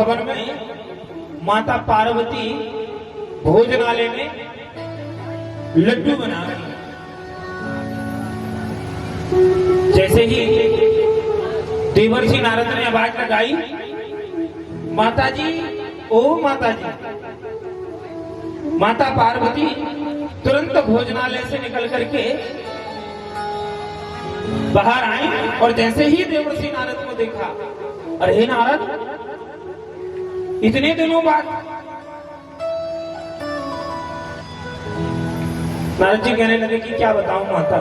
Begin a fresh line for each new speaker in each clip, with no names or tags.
भवन में माता पार्वती भोजनालय में लड्डू बना रही। जैसे ही देवर्षि नारद ने आवाज लगाई, माताजी, ओ माताजी, माता पार्वती तुरंत भोजनालय से निकल करके बाहर आई और जैसे ही देवर्षि नारद को देखा, अरे नारद, इतने दिनों बाद। नारद जी कहने लगे कि क्या बताऊं माता,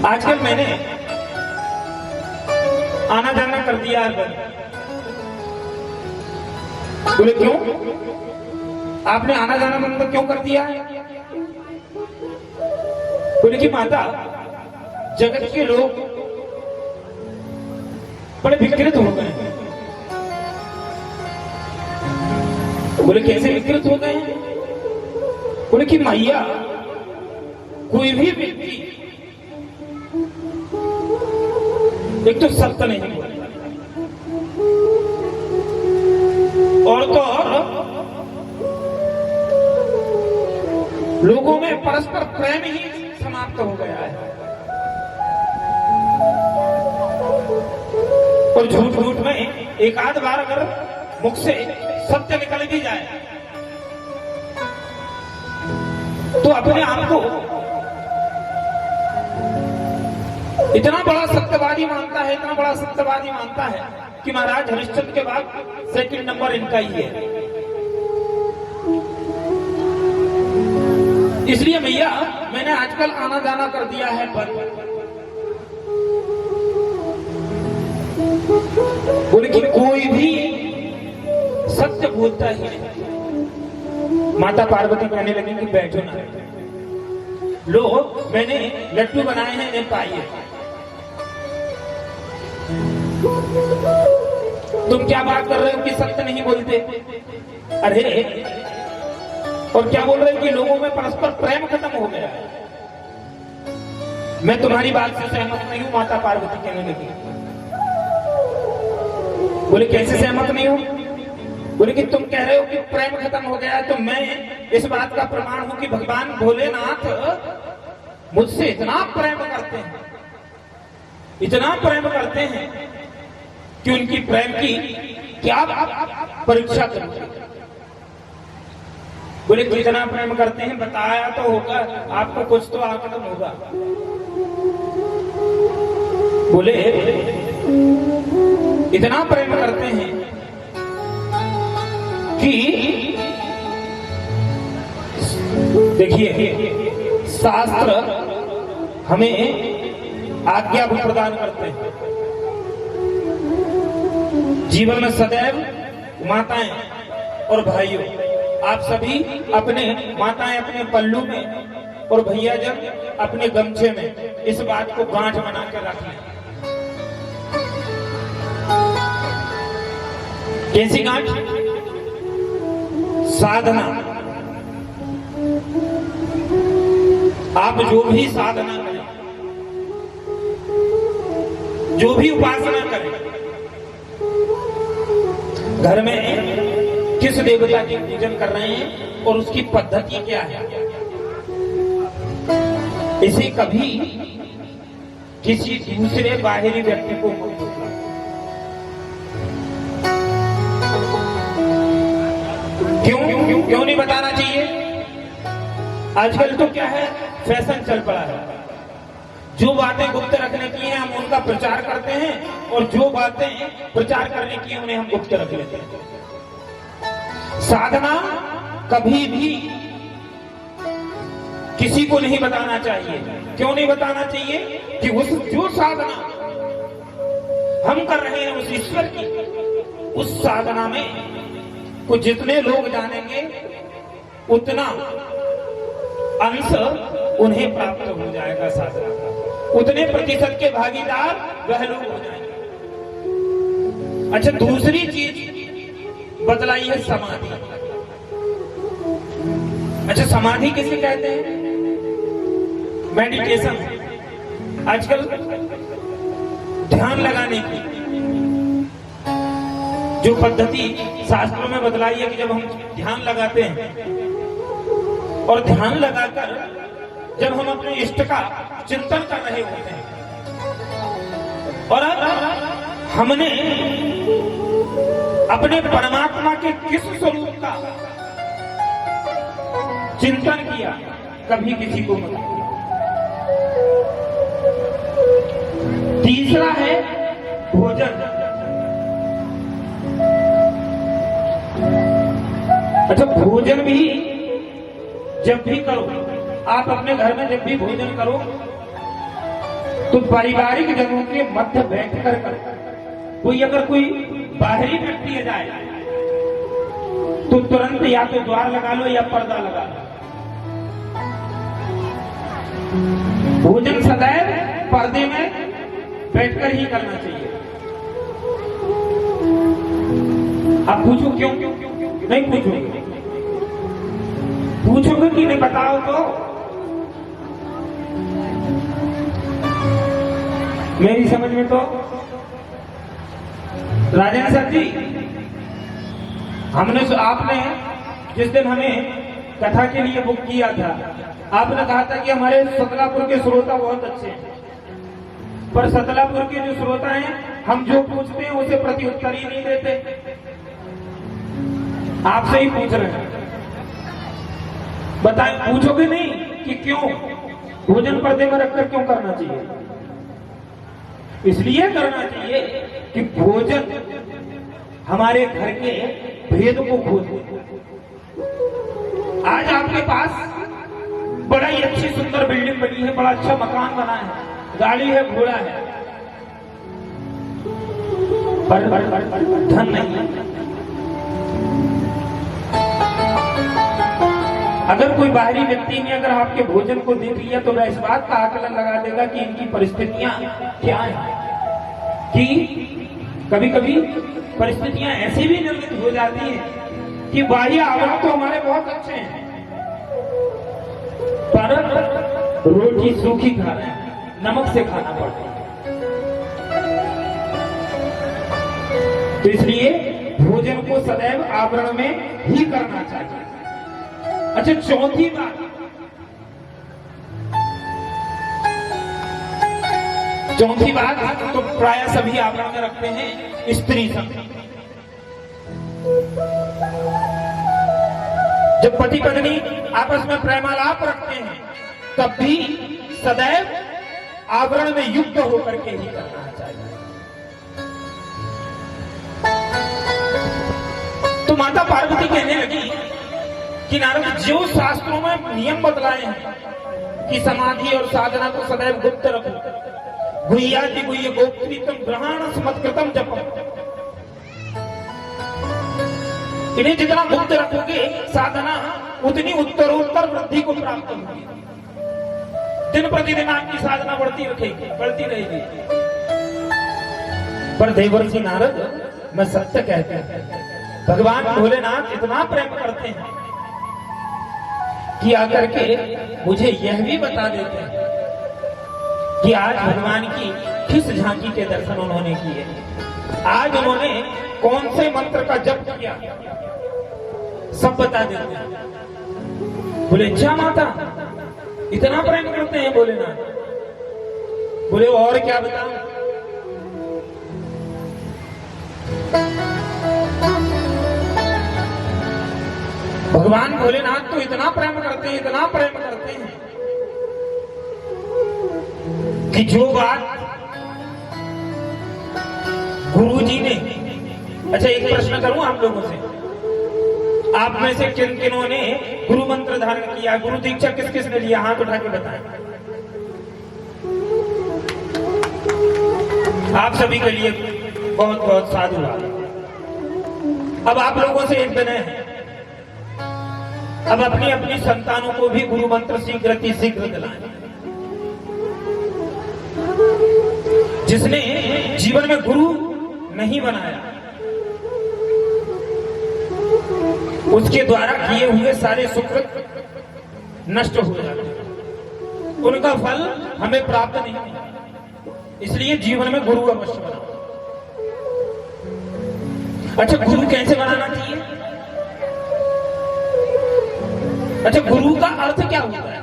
आजकल मैंने आना जाना कर दिया है। बोले क्यों? आपने आना जाना बंद क्यों कर दिया है? बोले कि माता, जगत के लोग बड़े विकृत हो गए हैं। बोले कैसे विकृत हो गए हैं? बोले कि मैया, कोई भी व्यक्ति एक तो सत्य नहीं बोलता, और तो लोगों में परस्पर प्रेम ही समाप्त हो गया है। और झूठ झूठ में एक आध बार अगर मुख से सत्य निकल भी जाए तो अपने आप को इतना बड़ा सत्यवादी मानता है, इतना बड़ा सत्यवादी मानता है कि महाराज हरिश्चंद्र के बाद सेकंड नंबर इनका ही है। इसलिए भैया मैंने आजकल आना जाना कर दिया है बंद। बोले कि कोई भी सत्य बोलता ही नहीं। माता पार्वती कहने लगी कि बैठो ना, लो मैंने लड्डू बनाए हैं, इन्हें पाइए। तुम क्या बात कर रहे हो कि सत्य नहीं बोलते? अरे, और क्या बोल रहे हो कि लोगों में परस्पर प्रेम खत्म हो गया है। मैं तुम्हारी बात से सहमत नहीं हूं, माता पार्वती कहने लगी। बोले कैसे सहमत नहीं हो? बोले कि तुम कह रहे हो कि प्रेम खत्म हो गया है, तो मैं इस बात का प्रमाण हूं कि भगवान भोलेनाथ मुझसे इतना प्रेम करते हैं, इतना प्रेम करते हैं कि उनकी प्रेम की क्या परीक्षा करूं। बोले कितना प्रेम करते हैं बताया तो होगा आपको, कुछ तो आकलन होगा। बोले इतना प्रेम करते हैं कि देखिए, शास्त्र हमें आज्ञा भी प्रदान करते हैं। जीवन में सदैव माताएं और भाइयों, आप सभी अपने माताएं अपने पल्लू में और भैया जब अपने गमछे में इस बात को गांठ बना कर रख लें। कैसी गांठ? साधना। आप जो भी साधना करें, जो भी उपासना करें, घर में किस देवता की पूजन कर रहे हैं और उसकी पद्धति क्या है, इसे कभी किसी दूसरे बाहरी व्यक्ति को मत बोलना। क्यों नहीं बताना चाहिए? आजकल तो क्या है, फैशन चल पड़ा है। जो बातें गुप्त रखने की हैं हम उनका प्रचार करते हैं, और जो बातें प्रचार करने की हैं उन्हें हम गुप्त रख लेते हैं। साधना कभी भी किसी को नहीं बताना चाहिए। क्यों नहीं बताना चाहिए? कि उस जो साधना हम कर रहे हैं उस ईश्वर की, उस साधना में को जितने लोग जानेंगे उतना अंश उन्हें प्राप्त हो जाएगा साधना का, उतने प्रतिशत के भागीदार वह लोग हो जाएंगे। अच्छा, दूसरी चीज बतलाई है समाधि। अच्छा, समाधि किसे कहते हैं? मेडिटेशन। आजकल ध्यान लगाने की जो पद्धति शास्त्रों में बतलाई है कि जब हम ध्यान लगाते हैं और ध्यान लगाकर जब हम अपने इष्ट का चिंतन कर रहे होते हैं और हमने अपने परमात्मा के किस स्वरूप का चिंतन किया, कभी किसी को मत। तीसरा है भोजन। अच्छा, भोजन भी जब भी करो, आप अपने घर में जब भी भोजन करो तो पारिवारिक जनों के मध्य बैठकर करो। कोई बाहरी व्यक्ति आ जाए तो तुरंत या तो द्वार लगा लो या पर्दा लगा लो। भोजन सदैव पर्दे में बैठकर ही करना चाहिए। आप पूछो क्यों? नहीं पूछोगे? पूछोगे कि नहीं बताओ तो। मेरी समझ में तो राजेंद्र सर जी, आपने जिस दिन हमें कथा के लिए बुक किया था, आपने कहा था कि हमारे सतलापुर के श्रोता बहुत अच्छे हैं, पर सतलापुर के जो श्रोता हैं हम जो पूछते हैं उसे प्रत्युत्तर ही नहीं देते। आपसे ही पूछ रहे हैं, बताएं, पूछोगे नहीं कि क्यों? भोजन पर्दे में रखकर क्यों करना चाहिए? इसलिए करना चाहिए कि भोजन हमारे घर के भेद को खोजे। आज आपके पास बड़ा ही अच्छी सुंदर बिल्डिंग बनी है, बड़ा अच्छा मकान बना है, गाड़ी है, घोड़ा है, पर धन नहीं है। अगर कोई बाहरी व्यक्ति ने अगर आपके भोजन को देख लिया तो वह इस बात का आकलन लगा देगा कि इनकी परिस्थितियां क्या हैं, कि कभी कभी परिस्थितियां ऐसी भी निर्मित हो जाती हैं कि बाह्य आवरण तो हमारे बहुत अच्छे हैं, पर रोटी सूखी खा रहे हैं, नमक से खाना पड़ता है। तो इसलिए भोजन को सदैव आवरण में ही करना चाहिए। अच्छा, चौथी बात, तो प्राय सभी आवरण में रखते हैं स्त्री संग। जब पति पत्नी आपस में प्रेमालाप रखते हैं तब भी सदैव आवरण में युक्त होकर के ही करना चाहिए। तो माता पार्वती कहने लगी कि नारद, जो शास्त्रों में नियम बतलाए हैं कि समाधि और साधना को सदैव गुप्त रखो, गुह्याति गुह्य गोप्तम ग्रहण समत्कृतम जपम, इन्हें जितना गुप्त रखोगे साधना उतनी उत्तरोत्तर वृद्धि को प्राप्त होगी। दिन प्रतिदिन आपकी साधना बढ़ती रहेगी। पर देवर्षि नारद, मैं सत्य कहते हैं, भगवान भोलेनाथ इतना प्रेम करते हैं कि आकर के मुझे यह भी बता देते हैं कि आज भगवान की किस झांकी के दर्शन उन्होंने किए, आज उन्होंने कौन से मंत्र का जप किया, सब बता देते हैं। बोले, अच्छा माता, इतना प्रेम करते हैं भोलेनाथ? बोले, और क्या बताऊं? भगवान भोलेनाथ तो इतना प्रेम करते हैं, इतना प्रेम करते हैं कि जो बात गुरुजी ने, अच्छा एक प्रश्न करूं आप लोगों से, आप में से किन किनों ने गुरु मंत्र धारण किया, गुरु दीक्षा किस किस ने लिया? हाथ उठा के बताएं। आप सभी के लिए बहुत बहुत साधुवाद। अब आप लोगों से एक विनय है, अब अपनी अपनी संतानों को भी गुरु मंत्र शीघ्र दिलाएं। जिसने जीवन में गुरु नहीं बनाया, उसके द्वारा किए हुए सारे सुकृत नष्ट हो जाते हैं, उनका फल हमें प्राप्त नहीं होता। इसलिए जीवन में गुरु अवश्य बनाओ। अच्छा, गुरु कैसे बनाना चाहिए? अच्छा, गुरु का अर्थ क्या होता है?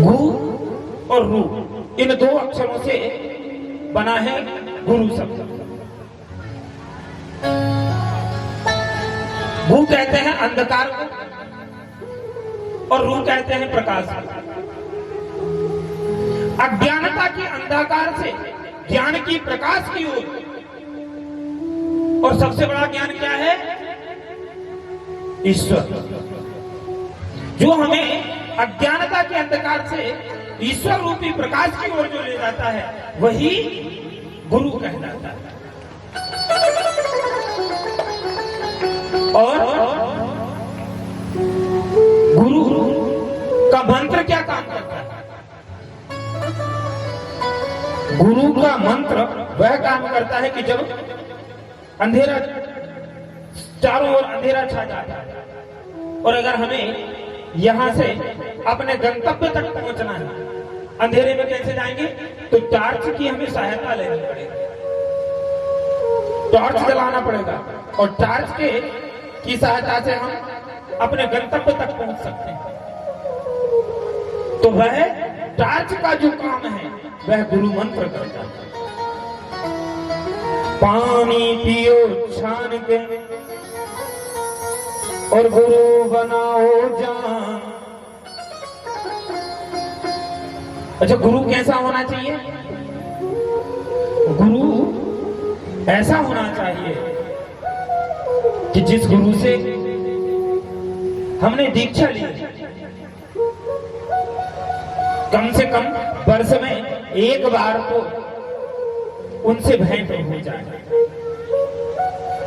गु और रू, इन दो अक्षरों से बना है गुरु शब्द। गु कहते हैं अंधकार को और रू कहते हैं प्रकाश को। अज्ञानता के अंधकार से ज्ञान की प्रकाश की ओर, और सबसे बड़ा ज्ञान क्या है? ईश्वर। जो हमें अज्ञानता के अंधकार से ईश्वर रूपी प्रकाश की ओर जो ले जाता है, वही गुरु कहलाता है। और गुरु का मंत्र क्या काम करता है? गुरु का मंत्र वह काम करता है कि जब अंधेरा, चारों ओर अंधेरा छा जाता है, और अगर हमें यहां से अपने गंतव्य तक पहुंचना है, अंधेरे में कैसे जाएंगे? तो टॉर्च की हमें सहायता लेनी पड़ेगी, टॉर्च जलाना पड़ेगा, और टॉर्च की सहायता से हम अपने गंतव्य तक पहुंच सकते हैं। तो वह टॉर्च का जो काम है वह गुरु मंत्र करता है। पानी पियो छान के और गुरु बनाओ जान। अच्छा, गुरु कैसा होना चाहिए? गुरु ऐसा होना चाहिए कि जिस गुरु से हमने दीक्षा ली, कम से कम वर्ष में एक बार तो उनसे भेंट हो जाए,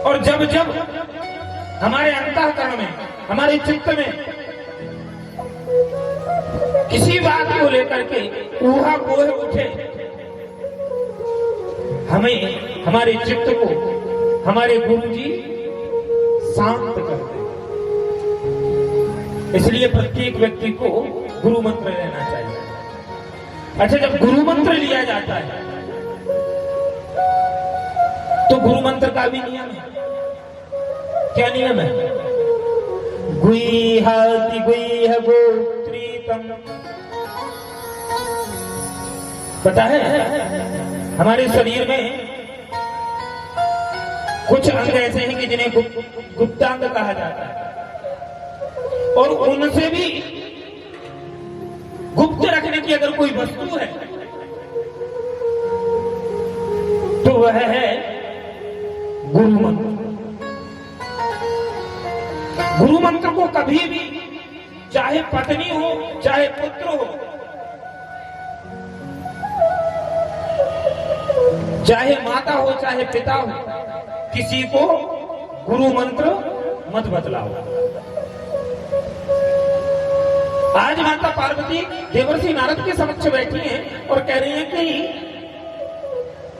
और जब जब हमारे अंतःकरण में, हमारे चित्त में किसी बात को लेकर के ऊहा पोह उठे, हमें, हमारे चित्त को हमारे गुरुजी शांत कर दे। इसलिए प्रत्येक व्यक्ति को गुरु मंत्र लेना चाहिए। अच्छा, जब गुरु मंत्र लिया जाता है तो गुरु मंत्र का भी नियम है। क्या नियम है? गुईहाति गुईह गोत्रीतम। पता है, हमारे शरीर में कुछ अंग ऐसे हैं कि जिन्हें गुप्तांग कहा जाता है, और उनसे भी गुप्त रखने की अगर कोई वस्तु है तो वह है गुरु मंत्र। गुरु मंत्र को कभी भी, चाहे पत्नी हो, चाहे पुत्र हो, चाहे माता हो, चाहे पिता हो, किसी को गुरु मंत्र मत बतलाओ। आज माता पार्वती देवर्षि नारद के समक्ष बैठी हैं और कह रही हैं कि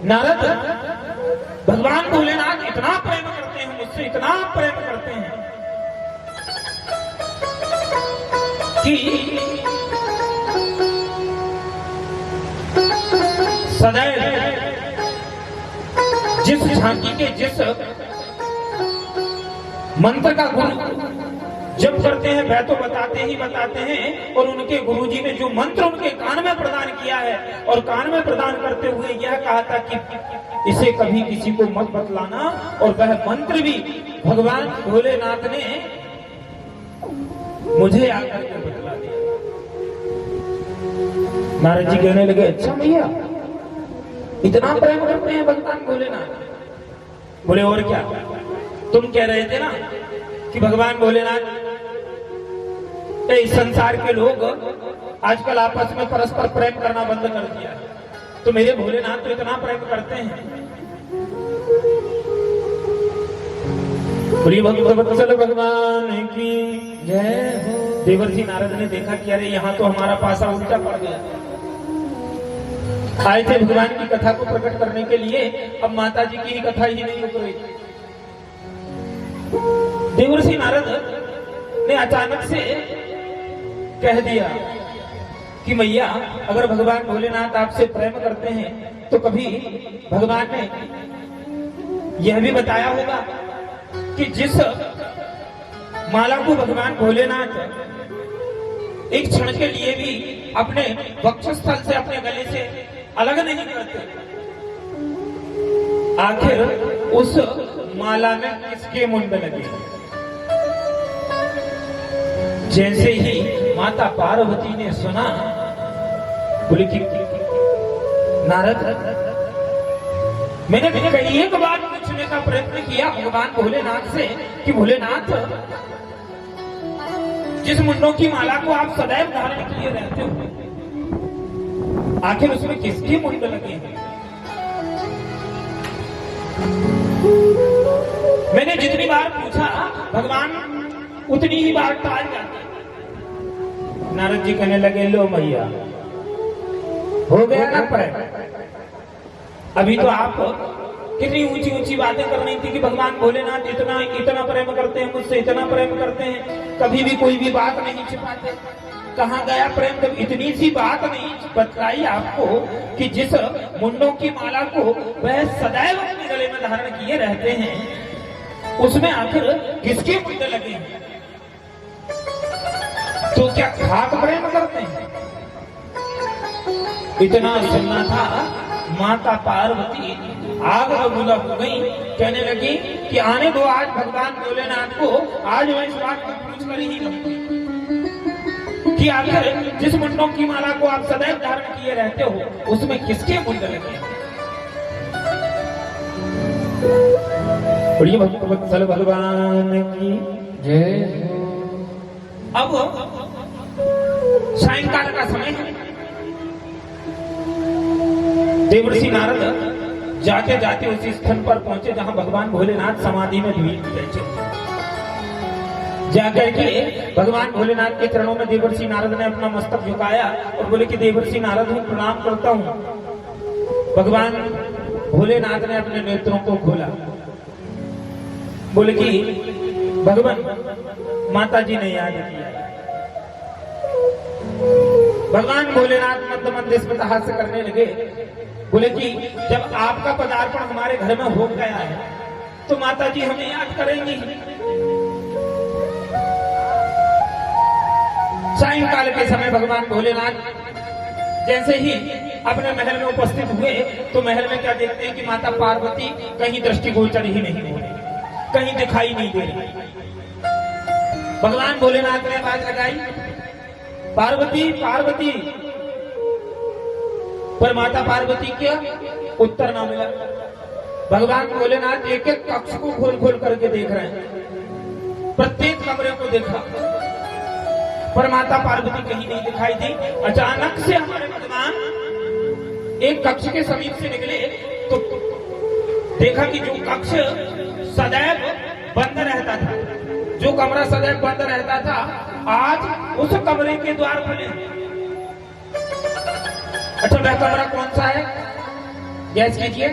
नारद, भगवान भोलेनाथ इतना प्रेम करते हैं मुझसे, इतना प्रेम करते हैं कि सदैव जिस झांकी के, जिस मंत्र का गुरु जब करते हैं वह तो बताते ही बताते हैं, और उनके गुरुजी ने जो मंत्र उनके कान में प्रदान किया है, और कान में प्रदान करते हुए यह कहा था कि इसे कभी किसी को मत बतलाना, और वह मंत्र भी भगवान भोलेनाथ ने मुझे आकर के बतला दिया। नारद जी कहने लगे, अच्छा भैया, इतना प्रेम करते हैं भगवान भोलेनाथ? बोले और क्या, तुम कह रहे थे ना कि भगवान भोलेनाथ, इस संसार के लोग आजकल आपस में परस्पर प्रेम करना बंद कर दिया, तो मेरे भोलेनाथ तो इतना प्रेम करते हैं। प्रिय भक्त भगवान की जय। देवर्षि नारद ने देखा कि अरे यहाँ तो हमारा पासा उल्टा पड़ गया। आए थे भगवान की कथा को प्रकट करने के लिए, अब माता जी की कथा ही नहीं रुक रही। देवर्षि नारद ने अचानक से कह दिया कि मैया अगर भगवान भोलेनाथ आपसे प्रेम करते हैं तो कभी भगवान ने यह भी बताया होगा कि जिस माला को भगवान भोलेनाथ एक क्षण के लिए भी अपने वक्षस्थल से अपने गले से अलग नहीं करते, आखिर उस माला में किसके मुंड लगे? जैसे ही माता पार्वती ने सुना, बोले कि नारद, मैंने कई एक बार पूछने का प्रयत्न किया भगवान भोलेनाथ से कि भोलेनाथ, जिस मुंडों की माला को आप सदैव धारण किए रहते हो, आखिर उसमें किसके मुंड लगे हैं? मैंने जितनी बार पूछा भगवान उतनी ही बार टाल जाते। नारद जी कहने लगे, लो मैया, हो गया ना प्रेम। अभी तो आप कितनी ऊंची ऊंची बातें कर रही थी कि भगवान भोलेनाथ इतना इतना प्रेम करते हैं मुझसे, इतना प्रेम करते हैं, कभी भी कोई भी बात नहीं छिपाते। कहाँ गया प्रेम? जब इतनी सी बात नहीं बतलाई आपको कि जिस मुंडों की माला को वह सदैव अपने गले में धारण किए रहते हैं, उसमें आखिर किसके मुंड लगे हैं? तो क्या खाक प्रेम करते हैं? इतना सुनना था, माता पार्वती आग बबूला हो गई, कहने लगी कि आने दो आज भगवान भोलेनाथ को, आज मैं इस बात को पूछ कर ही रहूंगी कि आखिर जिस मुंडों की माला को आप सदैव धारण किए रहते हो, उसमें किसके मुंड लगे? प्रिय भक्तवत्सल भगवान की जय। अब सायंकाल का समय है। देवर्षि नारद जाते जाते उसी स्थल पर पहुंचे जहां भगवान भोलेनाथ समाधि में बैठे। जाकर के भगवान भोलेनाथ के चरणों में देवर्षि नारद ने अपना मस्तक झुकाया और बोले कि देवर्षि नारद हूं, प्रणाम करता हूं। भगवान भोलेनाथ ने अपने नेत्रों को खोला, बोले कि भगवान माता जी ने याद किया। भगवान भोलेनाथ मंद मंद स्मित हास्य करने लगे, बोले कि जब आपका पदार्पण हमारे घर में हो गया है तो माता जी हमें याद करेंगी। सायंकाल के समय भगवान भोलेनाथ जैसे ही अपने महल में उपस्थित हुए तो महल में क्या देखते हैं कि माता पार्वती कहीं दृष्टिगोचर ही नहीं हो रही, कहीं दिखाई नहीं दे रही। भगवान भोलेनाथ ने आवाज लगाई, पार्वती पार्वती, पर माता पार्वती क्या उत्तर ना मिला। भगवान भोलेनाथ एक एक कक्ष को खोल खोल करके देख रहे हैं, प्रत्येक कमरे को देखा, पर माता पार्वती कहीं नहीं दिखाई दी। अचानक से हमारे भगवान एक कक्ष के समीप से निकले तो देखा कि जो कक्ष सदैव बंद रहता था, जो कमरा सदैव बंद रहता था, आज उस कमरे के द्वार खुले। अच्छा, वह कमरा कौन सा है? गैस कीजिए।